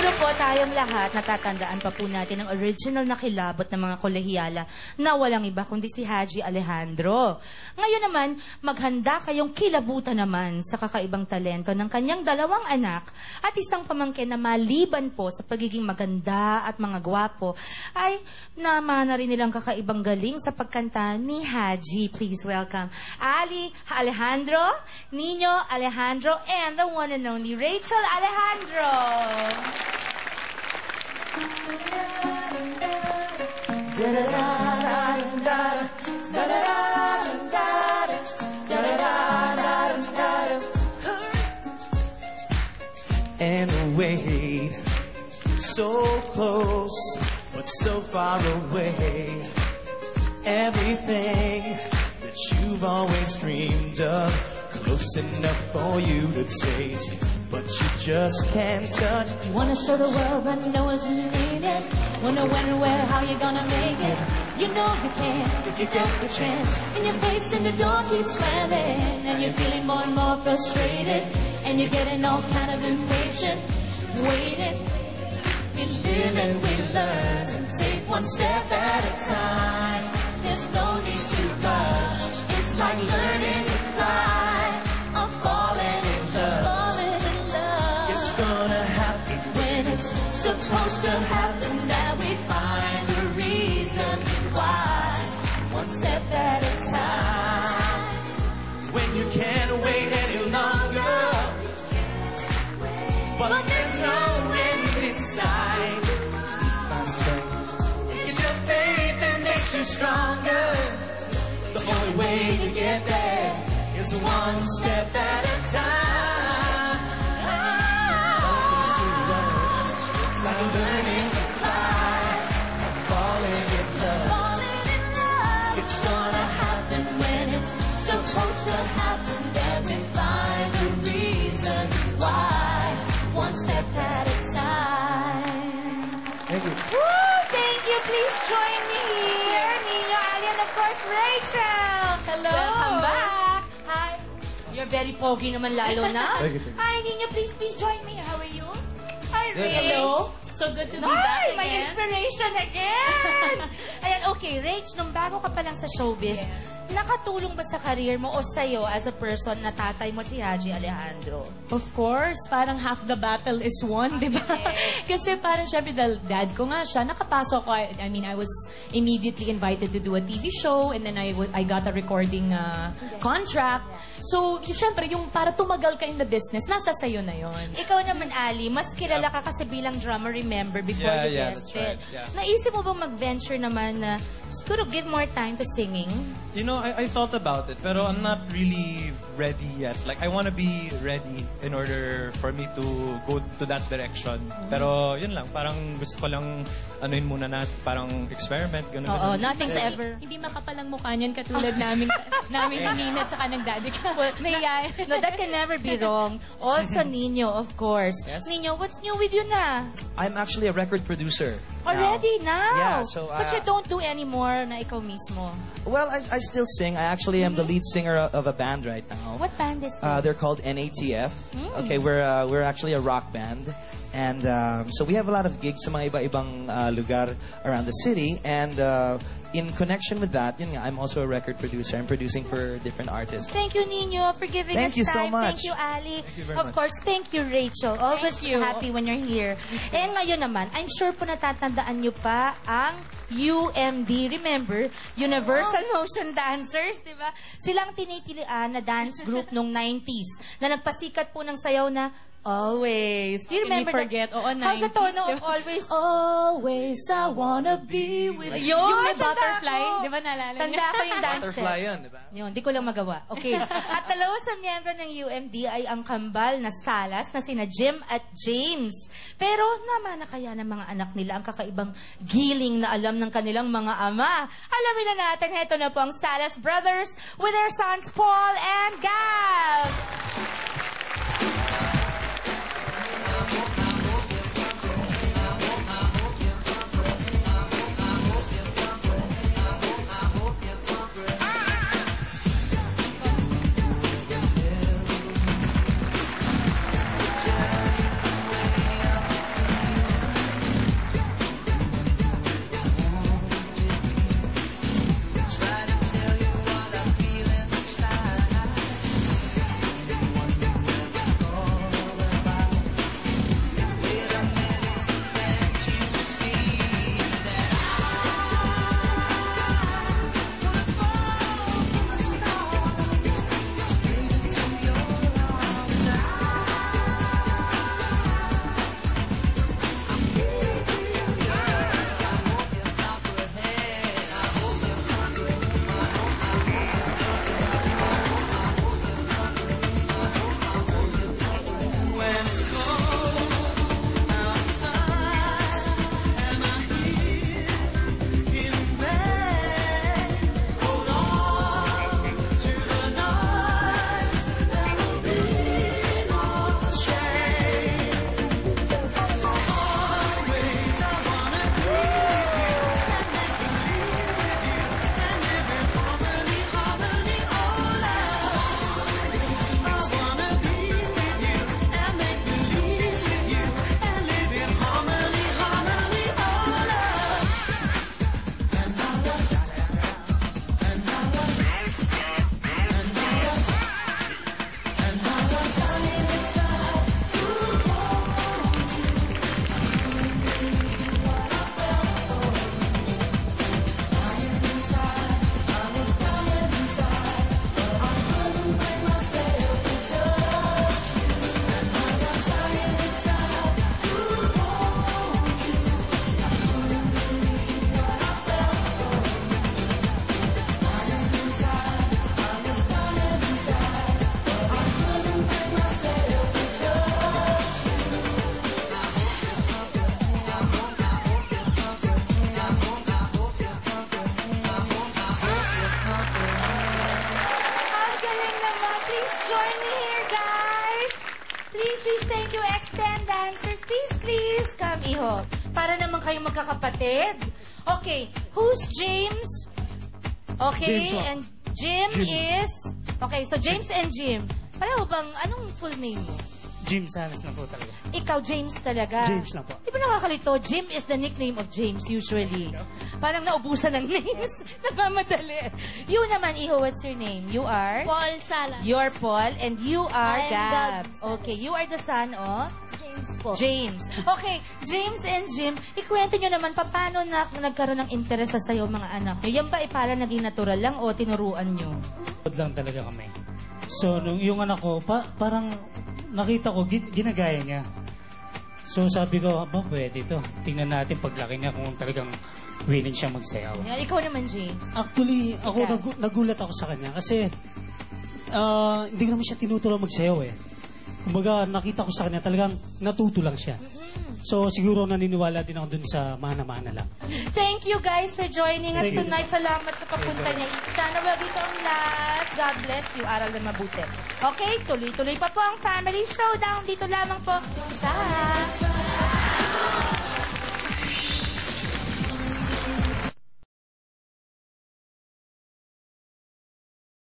Siguro po tayong lahat natatandaan pa po natin ang original na kilabot ng mga kolehiyala na walang iba kundi si Haji Alejandro. Ngayon naman, maghanda kayong kilabutan naman sa kakaibang talento ng kanyang dalawang anak at isang pamangkin na maliban po sa pagiging maganda at mga gwapo ay namana rin nilang kakaibang galing sa pagkanta ni Haji. Please welcome Ali Alejandro, Nino Alejandro, and the one and only Rachel Alejandro. And wait, so close, but so far away. Everything that you've always dreamed of, close enough for you to taste, but you just can't touch. You wanna show the world that knows you need it. Wonder when and where, how you gonna make it. You know you can if you get the chance. And your face in the door keeps slamming, and you're feeling more and more frustrated, and you're getting all kind of impatient, waiting. We live and we learn to take one step at a time. There's no need to rush. It's like learning to fly or falling in love. It's gonna happen when it's supposed to happen. That we find the reason why. One step at a time. When you can't wait any longer, but there's no end in sight. It's your faith that makes you stronger. The only way to get there is one step at a time. It's like learning to fly or falling in love. It's gonna happen when it's supposed to happen. Then we find the reasons why. One step at a time. Thank you. Woo! Thank you. Please join me here. Nino, Ali, and of course, Rachel. Hello. Welcome back. Hi. You're very pogi naman lalo na. Thank you. Hi, Nino. Please join me. How are you? Hi, Rachel. Hello. So good to be back Ay, again. may inspiration again! Ayan, okay, Rach, nung bago ka pa lang sa showbiz, nakatulong ba sa career mo o sa'yo as a person na tatay mo si Haji Alejandro? Of course, parang half the battle is won, di ba? Kasi parang syempre, dad ko nga siya, nakapasok ko, I mean, I was immediately invited to do a TV show and then I got a recording contract. So, syempre, yung para tumagal ka in the business, nasa sayo na yon. Ikaw naman, Ali, mas kilala ka kasi bilang drummer, remember, before you guested. That's right. Yeah. Naisip mo bang mag-venture naman na siguro give more time to singing? You know, I thought about it, pero I'm not really ready yet. Like, I want to be ready in order for me to go to that direction. Pero, yun lang, parang gusto ko lang anuin muna na parang experiment, gano'n. Oo, nothing's ever. Hindi makapalang mukha niyan katulad namin ni Nina tsaka ng daddy ka. No, that can never be wrong. Also, Nino, of course. Yes? Nino, what's new with you na? I'm actually a record producer. Already now? Yeah, so, But you don't do anymore na ikaw mismo. Well, I still sing. I actually am the lead singer of a band right now. What band is that? They're called NATF. Okay, we're actually a rock band. And so we have a lot of gigs sa mga iba-ibang lugar around the city. And in connection with that, yun nga, I'm also a record producer. I'm producing for different artists. Thank you, Nino, for giving us Thank you so time. much. Thank you, Ali. Thank you very Of much. course, thank you, Rachel. Always Thank you. happy when you're here. And ngayon naman, I'm sure po natatandaan nyo pa ang UMD. Remember? Universal Motion Dancers, di ba? Silang tinitilian na dance group nung 90s na nagpasikat po ng sayaw na Always. Do you remember Can we forget? that? Oo, How's the 90s, tono of diba? Always? Always I wanna be with you. Yun, Yung may tanda butterfly, ko. di ba naalala niyo? Tanda ko yung dance Butterfly step. yun, di ba? Yun, di ko lang magawa. Okay. At dalawa sa miyembro ng UMD ay ang kambal na salas na sina Jim at James. Pero naman na kaya ng mga anak nila ang kakaibang giling na alam ng kanilang mga ama. Alamin na natin, heto na po ang Salas Brothers with their sons Paul and Gav. Please, thank you, Extend dancers. Please, come, iho. Para naman kayong magkakapatid. Okay, who's James? Okay, James, oh. and Jim is... Okay, so James and Jim. Pareho bang, anong full name mo? Jim Salas na po talaga. Ikaw, James talaga. James na po. Di ba nakakalito? Jim is the nickname of James usually. Parang naubusan ng names. Nagmamadali. You naman, Iho, what's your name? You are? Paul Salas. You're Paul and you are I am Gab. Gab. Okay, you are the son of? James po. James. Okay, James and Jim, ikwento nyo naman paano nagkaroon ng interest sa sayo mga anak nyo. Yan ba parang naging natural lang o tinuruan nyo? Pod lang talaga kami. So, nung yung anak ko, parang nakita ko, ginagaya niya. So, sabi ko, pwede ito. Tingnan natin paglaki niya kung talagang willing siya magsayaw. Yan, ikaw naman, James. Actually, ako Ikaw. nagulat ako sa kanya kasi hindi ko naman siya tinuturo magsayaw eh. Kumbaga, nakita ko sa kanya talagang natuto lang siya. So, siguro naniniwala din ako dun sa mana-mana lang. Thank you guys for joining us Thank you. tonight. Salamat sa papunta niya. Sana wag ito ang last. God bless you. Aral na mabuti. Okay, tuloy-tuloy pa po ang Family Showdown. Dito lamang po sa...